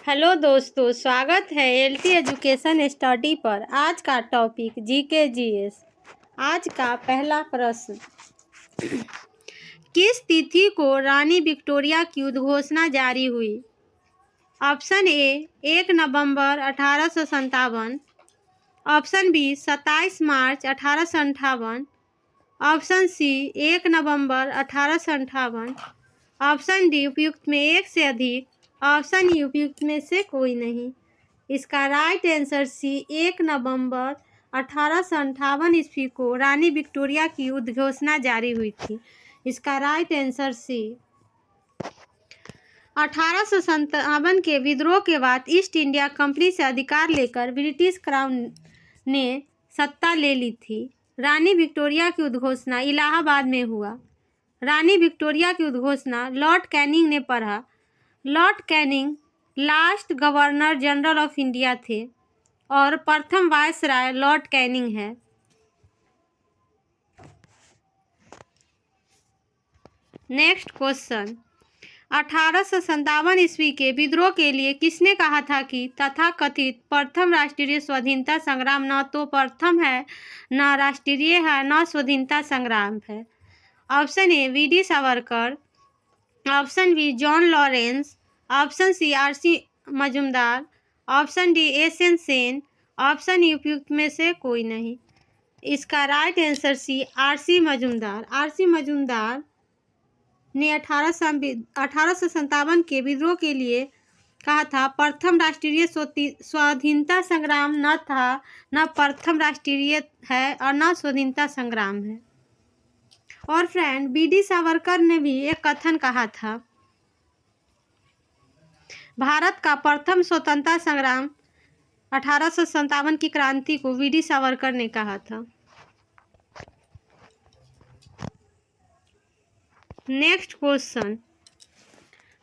Hello दोस्तों, स्वागत है एलटी एजुकेशन स्टडी पर। आज का टॉपिक जीके जीएस। आज का पहला प्रश्न, किस तिथि को रानी विक्टोरिया की उद्घोषणा जारी हुई? ऑप्शन ए 1 नवंबर 1857, ऑप्शन बी 27 मार्च 1858, ऑप्शन सी 1 नवंबर 1858, ऑप्शन डी उपयुक्त में एक से अधिक, ऑप्शन ई उपयुक्त में से कोई नहीं। इसका राइट आंसर सी 1 नवंबर 1858 ईस्वी को रानी विक्टोरिया की उद्घोषणा जारी हुई थी। इसका राइट आंसर सी। 1857 के विद्रोह के बाद ईस्ट इंडिया कंपनी से अधिकार लेकर ब्रिटिश क्राउन ने सत्ता ले ली थी। रानी विक्टोरिया की उद्घोषणा इलाहाबाद में हुआ। रानी विक्टोरिया की उद्घोषणा लॉर्ड कैनिंग ने पढ़ा। Lord Canning last governor general of India थे और प्रथम वायसराय लॉर्ड कैनिंग है। नेक्स्ट क्वेश्चन, 1857 ईस्वी के विद्रोह के लिए किसने कहा था कि तथाकथित प्रथम राष्ट्रीय स्वाधीनता संग्राम न तो प्रथम है, न राष्ट्रीय है, न स्वाधीनता संग्राम है? Option A V D. Savarkar, option B John Lawrence, option C R C. Majumdar, option D S N. Sen, option E उपयुक्त में से कोई नहीं। इसका right answer C R C. Majumdar. R C. Majumdar ने 1857 के विद्रोह के लिए कहा था प्रथम राष्ट्रीय स्वाधीनता संग्राम न था, न प्रथम राष्ट्रीय है और न स्वाधीनता संग्राम है। और फ्रेंड, वी.डी. सावरकर ने भी एक कथन कहा था, भारत का प्रथम स्वतंत्रता संग्राम 1857 की क्रांति को वी.डी. सावरकर ने कहा था। नेक्स्ट क्वेश्चन,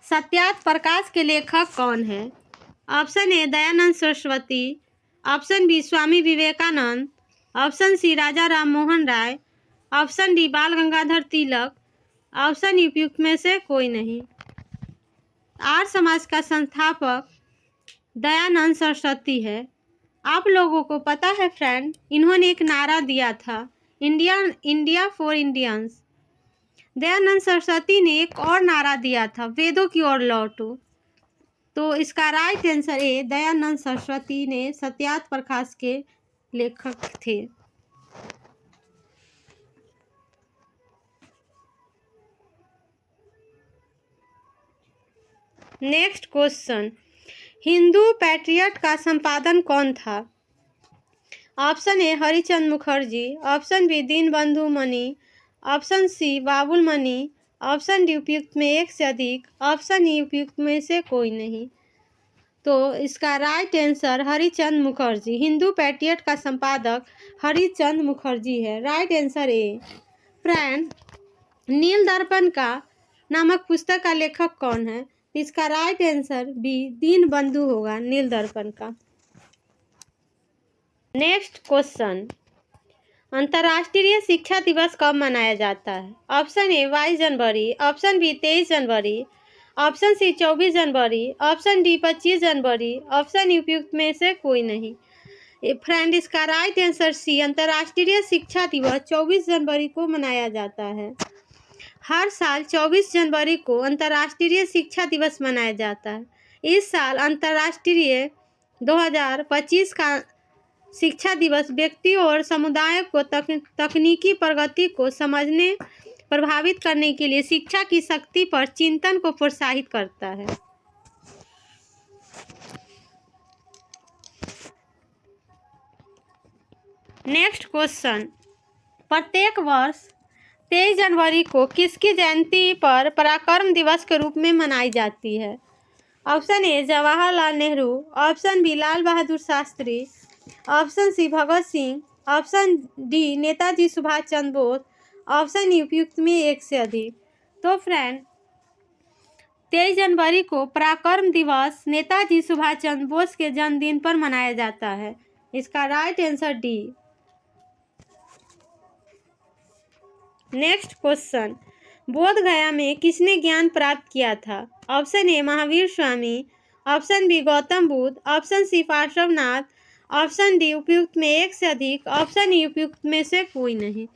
सत्यार्थ प्रकाश के लेखक कौन है? Option A Dayanand Saraswati, option B Swami Vivekananda, option C Raja Ram Mohan Roy, option D Bal Gangadhar Tilak, option उपयुक्त में से कोई नहीं। आर्य समाज का संस्थापक दयानंद सरस्वती है। आप लोगों को पता है फ्रेंड, इन्होंने एक नारा दिया था, India for Indians. Dayanand Saraswati ने एक और नारा दिया था, वेदों की ओर लौटो। तो इसका right answer A Dayanand Saraswati ने सत्यार्थ प्रकाश के लेखक थे। नेक्स्ट क्वेश्चन, हिंदू पैट्रियट का संपादन कौन था? Option A Harichand Mukherjee, option B Dinbandhu Mani, option C Babul Mani, option D उपयुक्त में एक से अधिक, ऑप्शन ई उपयुक्त में से कोई नहीं। तो इसका right answer Harichand Mukherjee, Hindu patriot का संपादक हरिचंद मुखर्जी है। Right answer A. फ्रेंड, नील दर्पण का नामक पुस्तक का लेखक कौन है? इसका राइट आंसर बी दीनबंधु होगा, नील दर्पण का। नेक्स्ट क्वेश्चन, अंतर्राष्ट्रीय शिक्षा दिवस कब मनाया जाता है? ऑप्शन ए 22 जनवरी, ऑप्शन बी 23 जनवरी, ऑप्शन सी 24 जनवरी, ऑप्शन डी 25 जनवरी, ऑप्शन उपयुक्त में से कोई नहीं। फ्रेंड, इसका राइट आंसर सी अंतर्राष्ट्रीय शिक्षा दिवस 24 जनवरी को मनाया जाता है। हर साल 24 जनवरी को अंतर्राष्ट्रीय शिक्षा दिवस मनाया जाता है। इस साल अंतर्राष्ट्रीय 2025 का शिक्षा दिवस व्यक्ति और समुदाय को तकनीकी प्रगति को समझने, प्रभावित करने के लिए शिक्षा की शक्ति पर चिंतन को प्रोत्साहित करता है। नेक्स्ट क्वेश्चन, प्रत्येक वर्ष 23 जनवरी को किसकी जयंती पर पराक्रम दिवस के रूप में मनाई जाती है? Option A Jawaharlal Nehru, option B Lal Bahadur Shastri, option C Bhagat Singh, option D Netaji Subhash Chandra Bose, option E उपयुक्त में एक से अधिक। तो फ्रेंड, 23 जनवरी को पराक्रम दिवस नेताजी सुभाष चंद्र बोस के जन्मदिन पर मनाया जाता है। इसका right answer D. Next question, Bodh Gaya में किसने ज्ञान प्राप्त किया था? Option A Mahavir Swami, option B Gautam Buddha, option C Parshvanath, option D उपयुक्त में एक से अधिक, ऑप्शन ई उपयुक्त में से कोई नहीं।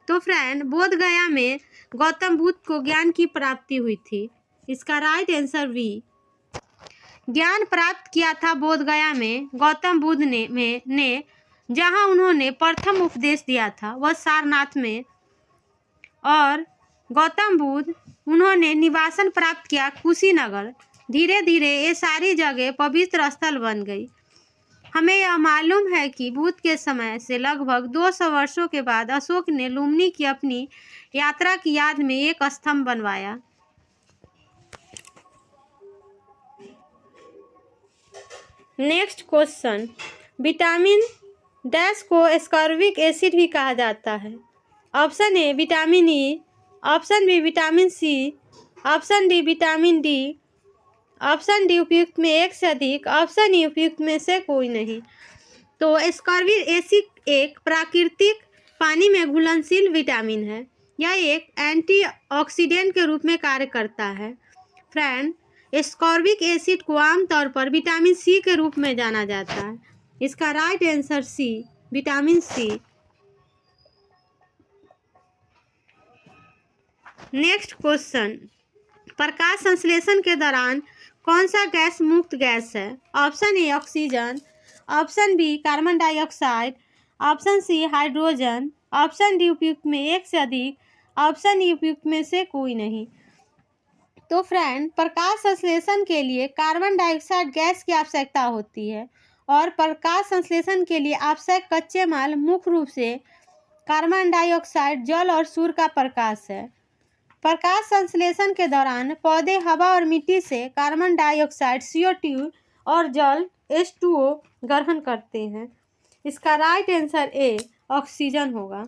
तो फ्रेंड, बोध गया में गौतम बुद्ध को ज्ञान की प्राप्ति हुई थी। इसका राइट आंसर बी। ज्ञान प्राप्त किया था बोध गया में गौतम बुद्ध ने जहां उन्होंने प्रथम उपदेश दिया था वह सारनाथ में, और गौतम बुद्ध उन्होंने निवासन प्राप्त किया कुशीनगर। धीरे धीरे ये सारी जगह पवित्र स्थल बन गई। हमें यह मालूम है कि बुद्ध के समय से लगभग 200 वर्षों के बाद अशोक ने लुम्बिनी की अपनी यात्रा की याद में एक स्तंभ बनवाया। नेक्स्ट क्वेश्चन, विटामिन डैश को एस्कॉर्बिक एसिड भी कहा जाता है। Option A vitamin E, option B vitamin C, option D vitamin D, option D उपयुक्त में एक से अधिक, ऑप्शन ई उपयुक्त में से कोई नहीं। तो एस्कॉर्बिक एसिड एक प्राकृतिक पानी में घुलनशील विटामिन है। यह एक एंटीऑक्सीडेंट के रूप में कार्य करता है। फ्रेंड, एस्कॉर्बिक एसिड को आमतौर पर विटामिन सी के रूप में जाना जाता है। इसका right answer C, vitamin C. Next question, प्रकाश संश्लेषण के दौरान कौन सा गैस मुक्त गैस है? Option A oxygen, option B carbon dioxide, option C hydrogen, option D उपयुक्त में एक से अधिक, ऑप्शन ई उपयुक्त में से कोई नहीं। तो फ्रेंड, प्रकाश संश्लेषण के लिए कार्बन डाइऑक्साइड गैस की आवश्यकता होती है, और प्रकाश संश्लेषण के लिए आवश्यक कच्चे माल मुख्य रूप से कार्बन डाइऑक्साइड, जल और सूर्य का प्रकाश है। प्रकाश संश्लेषण के दौरान पौधे हवा और मिट्टी से कार्बन डाइऑक्साइड CO2 और जल H2O ग्रहण करते हैं। इसका राइट आंसर ए ऑक्सीजन होगा।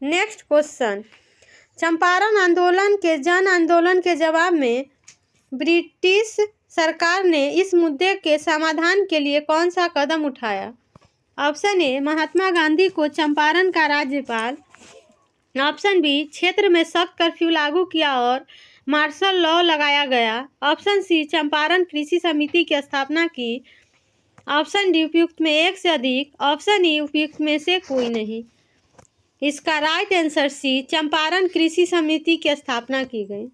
नेक्स्ट क्वेश्चन, चंपारण आंदोलन के जन आंदोलन के जवाब में ब्रिटिश सरकार ने इस मुद्दे के समाधान के लिए कौन सा कदम उठाया? ऑप्शन ए महात्मा गांधी को चंपारण का राज्यपाल, ऑप्शन बी क्षेत्र में सख्त कर्फ्यू लागू किया और मार्शल लॉ लगाया गया, ऑप्शन सी चंपारण कृषि समिति की स्थापना की, ऑप्शन डी उपयुक्त में एक से अधिक, ऑप्शन ई उपयुक्त में से कोई नहीं। इसका राइट आंसर सी चंपारण कृषि समिति की स्थापना की गई।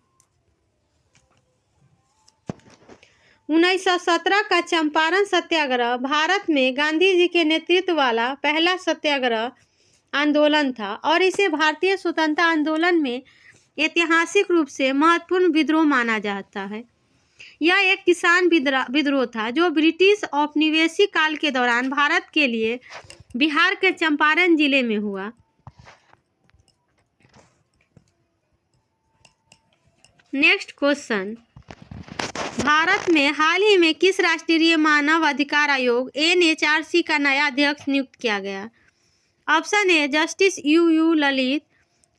1917 का चंपारण सत्याग्रह भारत में गांधी जी के नेतृत्व वाला पहला सत्याग्रह आंदोलन था, और इसे भारतीय स्वतंत्रता आंदोलन में ऐतिहासिक रूप से महत्वपूर्ण विद्रोह माना जाता है। यह एक किसान विद्रोह था जो ब्रिटिश औपनिवेशिक काल के दौरान भारत के लिए बिहार के चंपारण जिले में हुआ। नेक्स्ट क्वेश्चन, भारत में हाल ही में किस राष्ट्रीय मानव अधिकार आयोग NHRC का नया अध्यक्ष नियुक्त किया गया? Option A justice U Lalit,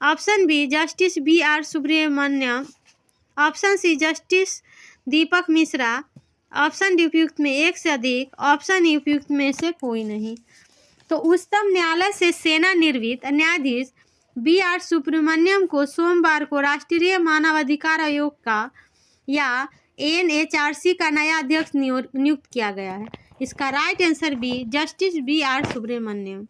option B justice BR Subramaniam, option C justice Deepak Mishra, option D उपयुक्त में एक से अधिक, ऑप्शन ई उपयुक्त में से कोई नहीं। तो उच्चतम न्यायालय से सेवानिवृत्त न्यायाधीश BR सुब्रमण्यम को सोमवार को राष्ट्रीय मानवाधिकार आयोग का या NHRC का नया अध्यक्ष नियुक्त किया गया है। इसका right answer B justice BR Subramaniam.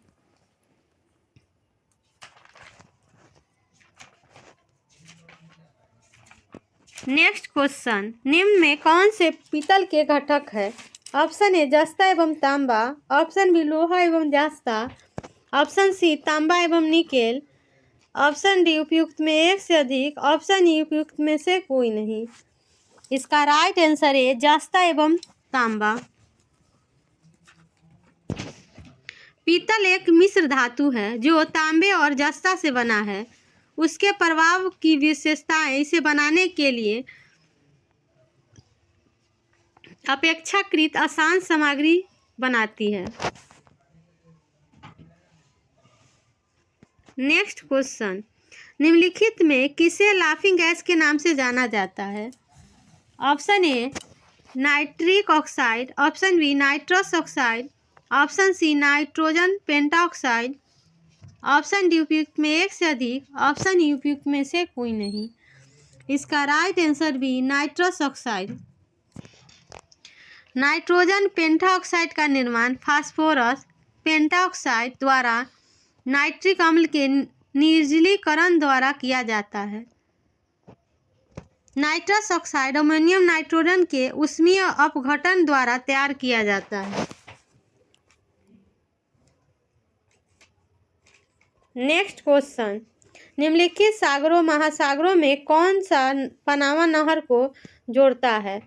Next question, निम्न में कौन से पीतल के घटक है? ऑप्शन ए जस्ता एवं तांबा, ऑप्शन बी लोहा एवं जास्ता, ऑप्शन सी तांबा एवं निकेल, ऑप्शन डी उपयुक्त में एक से अधिक, ऑप्शन ई उपयुक्त में से कोई नहीं। इसका राइट आंसर है जस्ता एवं तांबा। पीतल एक मिश्र धातु है जो तांबे और जस्ता से बना है। उसके प्रभाव की विशेषताएं इसे बनाने के लिए अपेक्षाकृत आसान सामग्री बनाती है। नेक्स्ट क्वेश्चन, निम्नलिखित में किसे लाफिंग गैस के नाम से जाना जाता है? Option A nitric oxide, option B nitrous oxide, option C nitrogen pentoxide, option D उपयुक्त में एक से अधिक, ऑप्शन ई उपयुक्त में से कोई नहीं। इसका राइट आंसर भी नाइट्रस ऑक्साइड। नाइट्रोजन पेंटाऑक्साइड का निर्माण फास्फोरस पेंटाऑक्साइड द्वारा नाइट्रिक अम्ल के निर्जलीकरण द्वारा किया जाता है। नाइट्रस ऑक्साइड अमोनियम नाइट्रोजन के ऊष्मीय अपघटन द्वारा तैयार किया जाता है। नेक्स्ट क्वेश्चन, निम्नलिखित सागरों महासागरों में कौन सा पनामा नहर को जोड़ता है?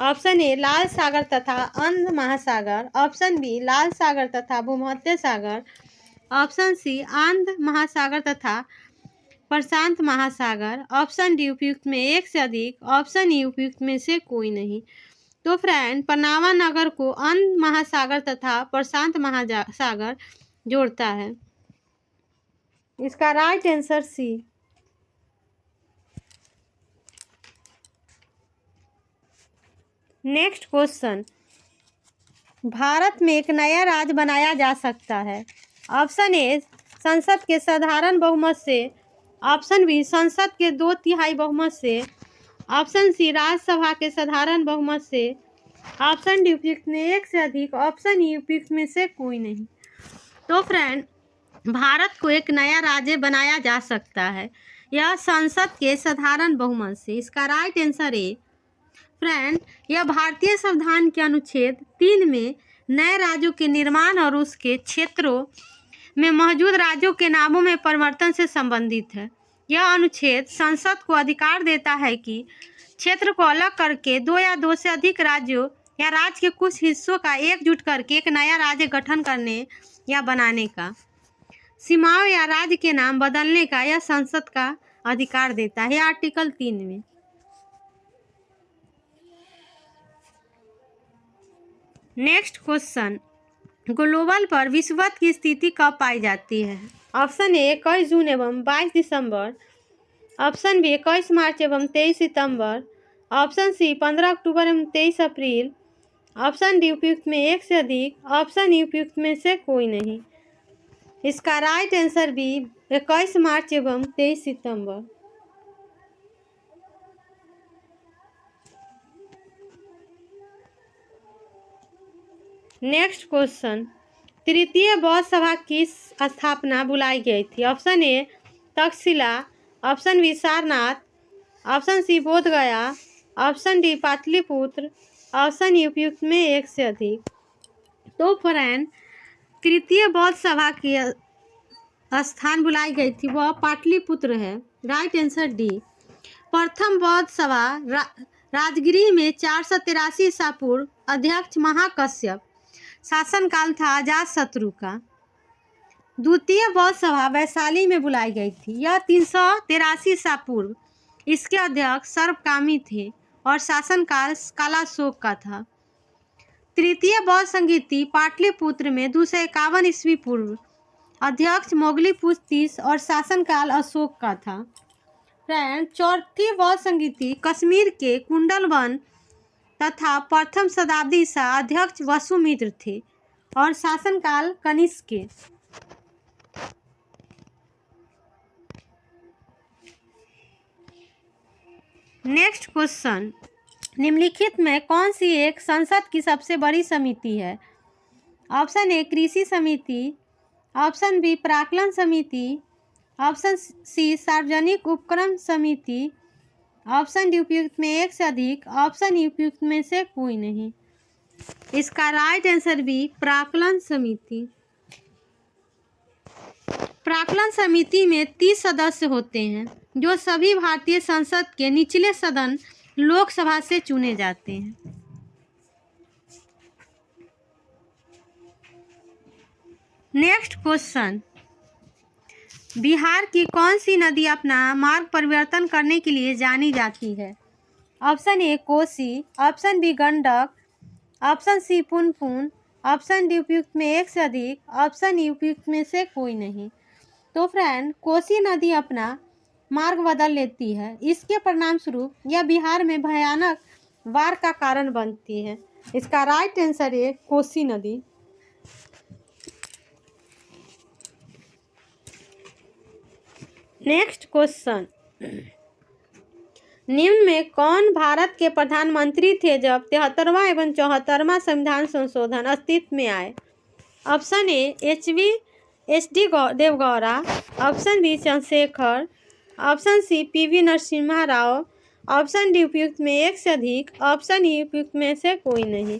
ऑप्शन ए लाल सागर तथा अंध महासागर, ऑप्शन बी लाल सागर तथा भूमध्य सागर, ऑप्शन सी अंध महासागर तथा प्रशांत महासागर, ऑप्शन डी उपयुक्त में एक से अधिक, ऑप्शन ई उपयुक्त में से कोई नहीं। तो फ्रेंड, पनामा नगर को अंध महासागर तथा प्रशांत महासागर जोड़ता है। इसका right answer C. Next question, Bharat में एक नया राज्य बनाया जा सकता है। ऑप्शन ए संसद के साधारण बहुमत से, ऑप्शन बी संसद के 2/3 बहुमत से, ऑप्शन सी राज्यसभा के साधारण बहुमत से, ऑप्शन डी उपयुक्त में एक से अधिक, ऑप्शन ई उपयुक्त में से कोई नहीं। तो फ्रेंड, भारत को एक नया राज्य बनाया जा सकता है, यह संसद के साधारण बहुमत से। इसका राइट आंसर है फ्रेंड, यह भारतीय संविधान के अनुच्छेद 3 में नए राज्यों के निर्माण और उसके क्षेत्रों में मौजूद राज्यों के नामों में परिवर्तन से संबंधित है। यह अनुच्छेद संसद को अधिकार देता है कि क्षेत्र को अलग करके 2 या 2 से अधिक राज्यों या राज्य के कुछ हिस्सों का एकजुट करके एक नया राज्य गठन करने या बनाने का, सीमाओं या राज्य के नाम बदलने का यह संसद का अधिकार देता है, आर्टिकल 3 में। नेक्स्ट क्वेश्चन, ग्लोबल पर विषुवत की स्थिति कब पाई जाती है? ऑप्शन ए 21 जून एवं 22 दिसंबर, ऑप्शन बी 21 मार्च एवं 23 सितंबर, ऑप्शन सी 15 अक्टूबर एवं 23 अप्रैल, ऑप्शन डी उपयुक्त में एक से अधिक, ऑप्शन ई उपयुक्त में से कोई नहीं। इसका राइट आंसर भी 21 मार्च एवं 23 सितंबर। नेक्स्ट क्वेश्चन, तृतीय बौद्ध सभा की स्थापना बुलाई गई थी? Option A Taxila, option B Sarnath, option C Bodh Gaya, option D Pataliputra, option E उपयुक्त में एक से अधिक। तो फ्रेंड, तृतीय बौद्ध सभा की स्थान बुलाई गई थी वह पाटलिपुत्र है, राइट आंसर डी। प्रथम बौद्ध सभा राजगृह में 483 ईसा पूर्व, अध्यक्ष महाकश्यप, शासनकाल था अजातशत्रु का। द्वितीय बौद्ध सभा वैशाली में बुलाई गई थी, यह 383 ईसा पूर्व, इसके अध्यक्ष सर्वकामी थे और शासनकाल कालाशोक का था। तृतीय बौद्ध संगीति पाटलिपुत्र में 251 ईस्वी पूर्व, अध्यक्ष मोगलीपुत्र और शासनकाल अशोक का था। फ्रेंड, चौथी बौद्ध संगीति कश्मीर के कुंडलवन तथा प्रथम शताब्दी ईसा, अध्यक्ष वसुमित्र थे और शासनकाल कनिष्क के। नेक्स्ट क्वेश्चन, निम्नलिखित में कौन सी एक संसद की सबसे बड़ी समिति है? ऑप्शन ए कृषि समिति, ऑप्शन बी प्राक्कलन समिति, ऑप्शन सी सार्वजनिक उपक्रम समिति, ऑप्शन डी उपयुक्त में एक से अधिक, ऑप्शन ई उपयुक्त में से कोई नहीं। इसका राइट आंसर भी प्राक्कलन समिति। प्राक्कलन समिति में 30 सदस्य होते हैं जो सभी भारतीय संसद के निचले सदन लोकसभा से चुने जाते हैं। नेक्स्ट क्वेश्चन, बिहार की कौन सी नदी अपना मार्ग परिवर्तन करने के लिए जानी जाती है? Option A Kosi, option B Gandak, option C Punpun, option D उपयुक्त में एक से अधिक, ऑप्शन ई उपयुक्त में से कोई नहीं। तो फ्रेंड, कोसी नदी अपना मार्ग बदल लेती है, इसके परिणाम स्वरूप यह बिहार में भयानक बाढ़ का कारण बनती है। इसका राइट आंसर है कोसी नदी। नेक्स्ट क्वेश्चन, निम्न में कौन भारत के प्रधानमंत्री थे जब 73वां एवं 74वां संविधान संशोधन अस्तित्व में आए? Option A H D Deve Gowda, option B Chandrashekhar, option C P V Narasimha Rao, option D उपयुक्त में एक से अधिक, ऑप्शन ई उपयुक्त में से कोई नहीं।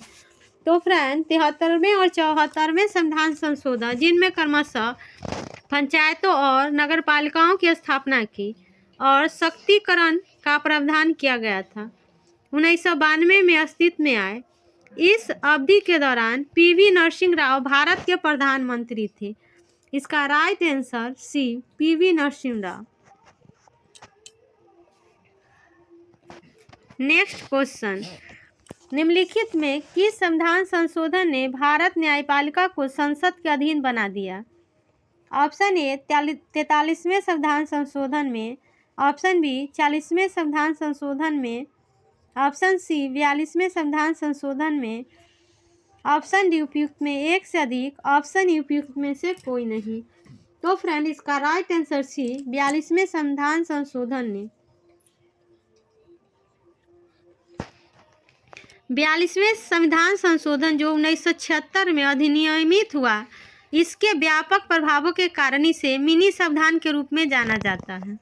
तो फ्रेंड 73वें और 74वें संविधान संशोधन जिनमें क्रमशः पंचायतों और नगरपालिकाओं की स्थापना की और शक्तिकरण का प्रावधान किया गया था, 1992 में अस्तित्व में आए। इस अवधि के दौरान पीवी नरसिम्हा राव भारत के प्रधानमंत्री थे। इसका right answer C P V Narasimha Rao. Next question, निम्नलिखित में किस संविधान संशोधन ने भारत न्यायपालिका को संसद के अधीन बना दिया? ऑप्शन ए 43वें संविधान संशोधन में, ऑप्शन बी 40वें संविधान संशोधन में, ऑप्शन सी 42वें संविधान संशोधन में, ऑप्शन डी उपयुक्त में एक से अधिक, ऑप्शन ई उपयुक्त में से कोई नहीं। तो फ्रेंड इसका राइट आंसर सी 42वें संविधान संशोधन ने। 42वें संविधान संशोधन जो 1976 में अधिनियमित हुआ, इसके व्यापक प्रभावों के कारण इसे मिनी संविधान के रूप में जाना जाता है।